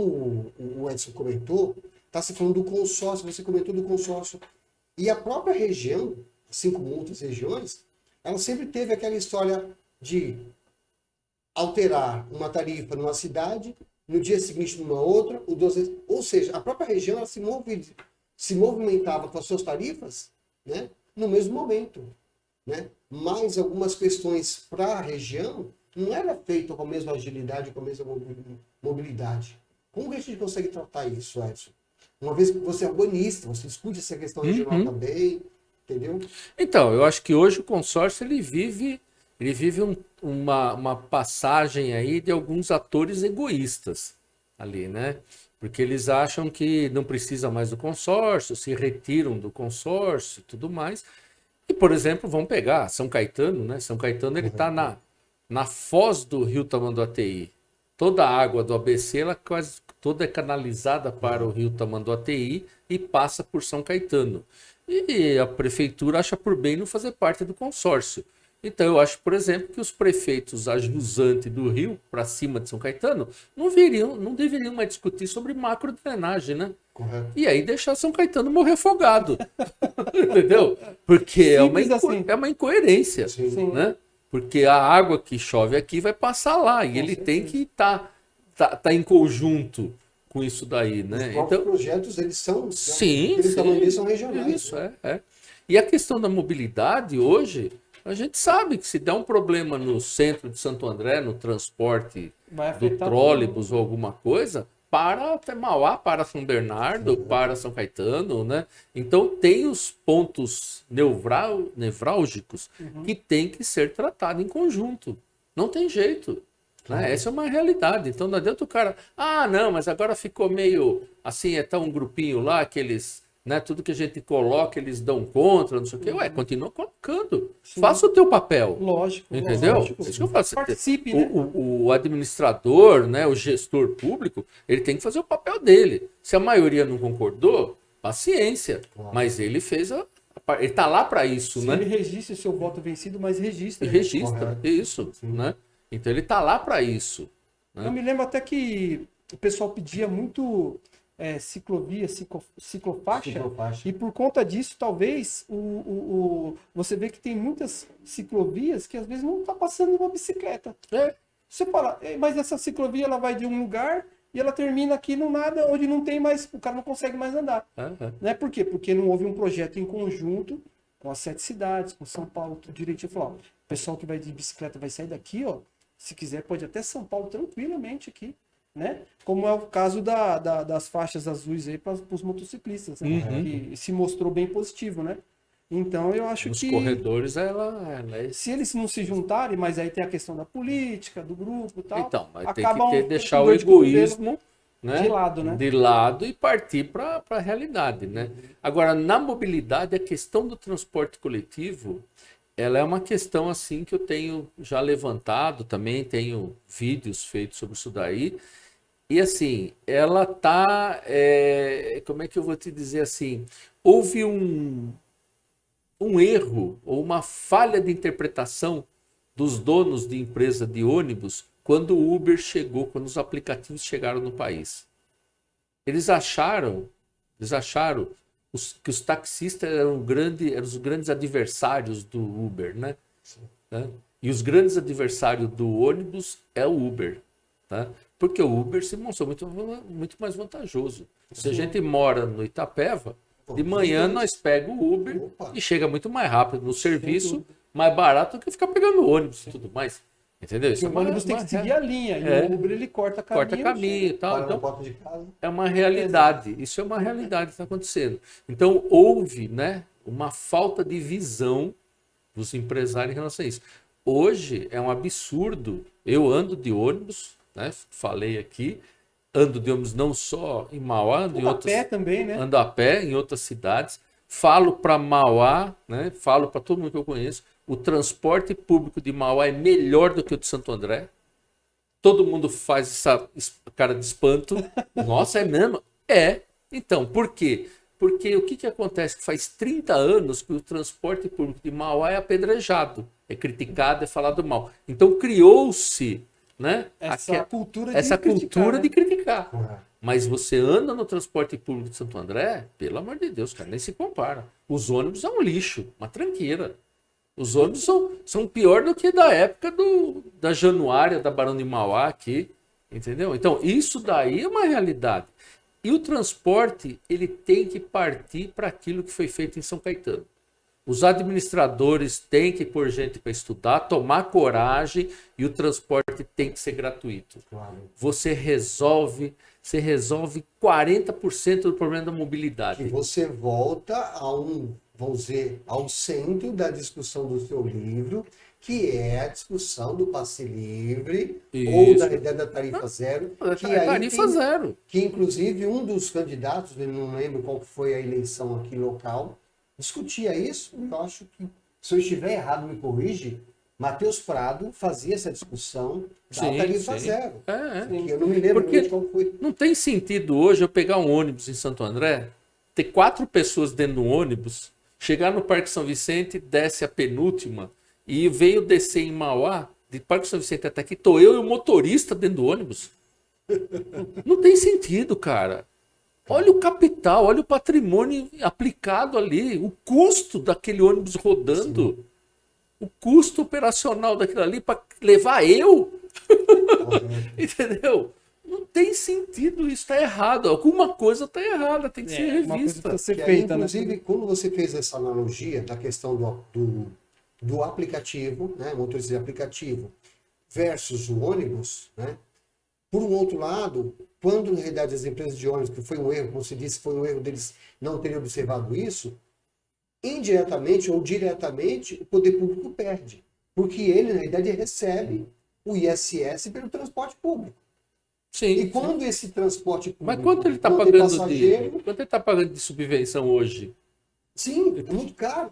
o Edson comentou, está se falando do consórcio, você comentou do consórcio. E a própria região, assim como outras regiões, ela sempre teve aquela história de alterar uma tarifa numa cidade, no dia seguinte numa outra, ou seja, a própria região ela se movimentava com as suas tarifas, né, no mesmo momento. Né? Mas algumas questões para a região não era feito com a mesma agilidade, com a mesma mobilidade. Como que a gente consegue tratar isso, Edson? Uma vez que você é urbanista, você discute essa questão regional também, entendeu? Então, eu acho que hoje o consórcio ele vive uma passagem aí de alguns atores egoístas ali, né? Porque eles acham que não precisa mais do consórcio, se retiram do consórcio e tudo mais. E, por exemplo, vamos pegar São Caetano, né? São Caetano ele está na foz do rio Tamanduateí. Toda a água do ABC ela quase toda é canalizada para o rio Tamanduateí e passa por São Caetano. E a prefeitura acha por bem não fazer parte do consórcio. Então eu acho, por exemplo, que os prefeitos ajusantes do rio para cima de São Caetano não deveriam mais discutir sobre macrodrenagem, né? Correto. E aí deixar São Caetano morrer afogado. Entendeu? Porque é uma incoerência. Sim. Né? Porque a água que chove aqui vai passar lá. E ele tem que estar em conjunto com isso daí. Né? Os próprios projetos, eles são... Sim, eles também são regionais. Isso, é. E a questão da mobilidade hoje, a gente sabe que se der um problema no centro de Santo André, no transporte do trólebus ou alguma coisa... para até Mauá, para São Bernardo, para São Caetano, né? Então tem os pontos nevrálgicos que tem que ser tratado em conjunto. Não tem jeito. Né? Essa é uma realidade. Então não adianta o cara, não, mas agora ficou meio assim, tá um grupinho lá que eles, né, tudo que a gente coloca, eles dão contra, não sei o quê. Ué, continua colocando. Sim. Faça o teu papel. Lógico. Entendeu? Lógico. Isso que eu faço. Participe, né? O administrador, né, o gestor público, ele tem que fazer o papel dele. Se a maioria não concordou, paciência. Mas ele fez ele tá lá para isso, né? Ele registra o seu voto vencido, mas registra. E registra, isso, né? Então ele tá lá para isso. Né? Eu me lembro até que o pessoal pedia muito ciclovia, ciclofaixa, e por conta disso, talvez, você vê que tem muitas ciclovias que às vezes não está passando uma bicicleta. Você fala, mas essa ciclovia ela vai de um lugar e ela termina aqui no nada, onde não tem mais, o cara não consegue mais andar. Né? Por quê? Porque não houve um projeto em conjunto com as 7 cidades, com São Paulo, tudo direitinho. Eu falo, o pessoal que vai de bicicleta vai sair daqui, ó, se quiser pode até São Paulo tranquilamente aqui. Né? Como é o caso das faixas azuis aí para os motociclistas, né? Que se mostrou bem positivo, né? Então eu acho que... Nos corredores se eles não se juntarem, mas aí tem a questão da política, do grupo e tal... Então, mas tem que deixar o egoísmo, né, de lado e partir para a realidade, né? Agora, na mobilidade, a questão do transporte coletivo, ela é uma questão assim que eu tenho já levantado, também tenho vídeos feitos sobre isso daí. E assim, ela tá, como é que eu vou te dizer assim, houve um erro ou uma falha de interpretação dos donos de empresa de ônibus quando o Uber chegou, quando os aplicativos chegaram no país. Eles acharam que os taxistas eram os grandes adversários do Uber, né? E os grandes adversários do ônibus é o Uber, tá? Porque o Uber se mostrou muito mais vantajoso. Se a gente mora no Itapeva, de manhã nós pegamos o Uber e chega muito mais rápido no serviço, mais barato do que ficar pegando o ônibus e tudo mais. Entendeu? Isso o ônibus tem que seguir a linha, e o Uber ele corta caminho e tal. Então, é uma realidade. Isso é uma realidade que está acontecendo. Então, houve, né, uma falta de visão dos empresários em relação a isso. Hoje é um absurdo. Eu ando de ônibus, né, falei aqui, ando de ônibus não só em Mauá, ando a pé também, né? Ando a pé em outras cidades. Falo para Mauá, né? Falo para todo mundo que eu conheço, o transporte público de Mauá é melhor do que o de Santo André. Todo mundo faz essa cara de espanto. Nossa, é mesmo? É. Então, por quê? Porque o que acontece? Faz 30 anos que o transporte público de Mauá é apedrejado, é criticado, é falado mal. Então criou-se, né, essa cultura de criticar. Mas você anda no transporte público de Santo André, pelo amor de Deus, cara, nem se compara. Os ônibus é um lixo, uma tranqueira. Os ônibus são pior do que da época da Januária, da Barão de Mauá aqui, entendeu? Então, isso daí é uma realidade. E o transporte, ele tem que partir para aquilo que foi feito em São Caetano. Os administradores têm que pôr gente para estudar, tomar coragem, e o transporte tem que ser gratuito. Claro. Você resolve 40% do problema da mobilidade. Que você volta vamos dizer, ao centro da discussão do seu livro, que é a discussão do passe livre ou da ideia da tarifa zero. Que aí Tarifa zero. Que inclusive um dos candidatos, eu não lembro qual foi a eleição aqui local, discutia isso. Eu acho que, se eu estiver errado, me corrige, Matheus Prado fazia essa discussão da tarifa zero. Que eu não me lembro porque qual foi. não tem sentido hoje eu pegar um ônibus em Santo André, ter 4 pessoas dentro do ônibus, chegar no Parque São Vicente, desce a penúltima, e veio descer em Mauá, de Parque São Vicente até aqui, tô eu e o motorista dentro do ônibus. Não tem sentido, cara. Olha o capital, olha o patrimônio aplicado ali, o custo daquele ônibus rodando, sim, o custo operacional daquilo ali para levar eu, entendeu? Não tem sentido, isso está errado. Alguma coisa está errada, tem que ser revista. Ser feita, aí, inclusive, quando você fez essa analogia da questão do aplicativo, né, motorista de aplicativo, versus o ônibus, né? Por um outro lado, quando na realidade as empresas de ônibus, que foi um erro, como você disse, foi um erro deles não terem observado isso, indiretamente ou diretamente o poder público perde. Porque ele, na realidade, recebe o ISS pelo transporte público. Sim, e quando esse transporte público... Mas quanto ele está pagando de subvenção hoje? Sim, é muito caro.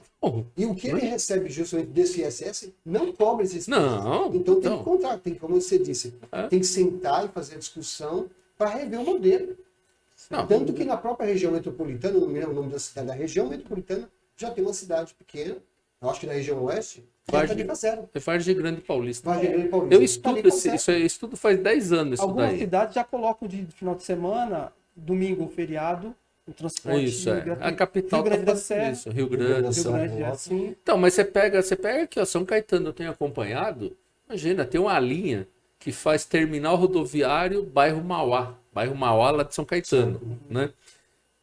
E o que ele recebe justamente desse ISS não cobra esses preços. Então tem que encontrar, tem, como você disse, tem que sentar e fazer a discussão para rever o modelo. Tanto que na própria região metropolitana, não me lembro o nome da cidade, da região metropolitana já tem uma cidade pequena, eu acho que na região oeste, que é tarifa zero. É Vargem Grande Paulista. Eu Eu estudo isso estudo faz 10 anos. Algumas cidades já colocam de final de semana, domingo ou feriado, o transporte. Isso, a capital Rio Grande do Sul. Isso, Rio Grande, Rio Grande, assim. Então, mas você pega aqui, ó, São Caetano, eu tenho acompanhado, imagina, tem uma linha que faz terminal rodoviário bairro Mauá lá de São Caetano, né?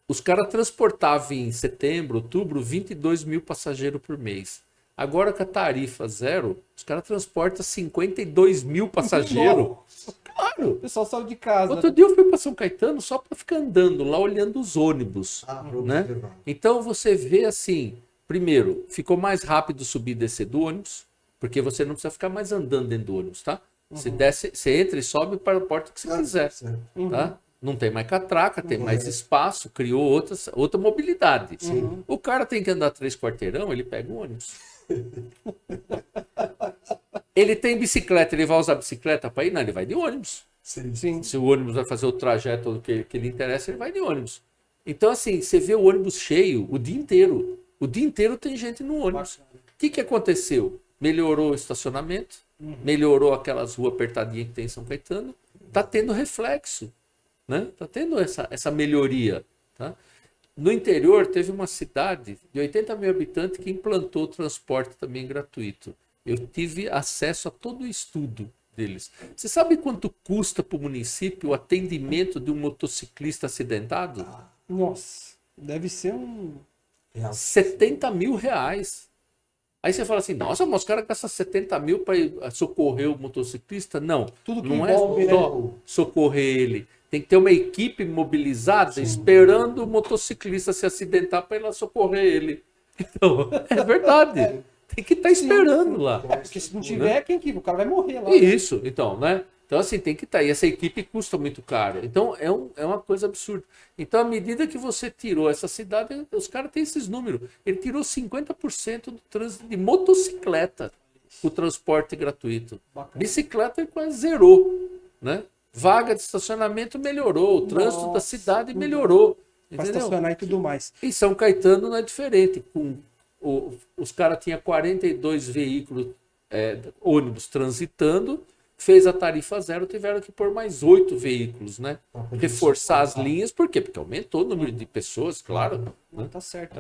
Os caras transportavam em setembro, outubro, 22 mil passageiros por mês. Agora com a tarifa zero, os caras transportam 52 mil passageiros. Claro. O pessoal saiu de casa. Outro dia eu fui para São Caetano só para ficar andando lá, olhando os ônibus. Né? Então você vê assim, primeiro, ficou mais rápido subir e descer do ônibus, porque você não precisa ficar mais andando dentro do ônibus, tá? Você desce, você entra e sobe para a porta que você quiser, tá? Não tem mais catraca, tem mais espaço, criou outra mobilidade. O cara tem que andar 3 quarteirão, ele pega o ônibus. Ele tem bicicleta, ele vai usar bicicleta para ir? Não, ele vai de ônibus. Sim. Se o ônibus vai fazer o trajeto que lhe interessa, ele vai de ônibus. Então, assim, você vê o ônibus cheio o dia inteiro. O dia inteiro tem gente no ônibus. O que aconteceu? Melhorou o estacionamento, melhorou aquelas ruas apertadinhas que tem em São Caetano, está tendo reflexo. Né? Tá tendo essa melhoria. Tá? No interior, teve uma cidade de 80 mil habitantes que implantou o transporte também gratuito. Eu tive acesso a todo o estudo deles. Você sabe quanto custa para o município o atendimento de um motociclista acidentado? Nossa, deve ser 70 mil reais. Aí você fala assim, nossa, mas os caras gastam 70 mil para socorrer o motociclista? Não, tudo que não envolve, é só socorrer ele. Tem que ter uma equipe mobilizada esperando o motociclista se acidentar para ir lá socorrer ele. Então, é verdade. Tem que estar esperando lá. Porque se não tiver, quem que? O cara vai morrer lá. Isso, então, né? Então, assim, tem que estar. E essa equipe custa muito caro. Então, é uma coisa absurda. Então, à medida que você tirou essa cidade, os caras têm esses números. Ele tirou 50% do trânsito de motocicleta, o transporte gratuito. Bacana. Bicicleta ele quase zerou, né? Vaga de estacionamento melhorou, o trânsito da cidade melhorou. Para estacionar e tudo mais. Em São Caetano não é diferente. Os caras tinham 42 veículos, ônibus transitando, fez a tarifa zero, tiveram que pôr mais 8 veículos, né? Pra poder Reforçar as suportar. linhas, por quê? Porque aumentou o número de pessoas, claro. Não, tá certo.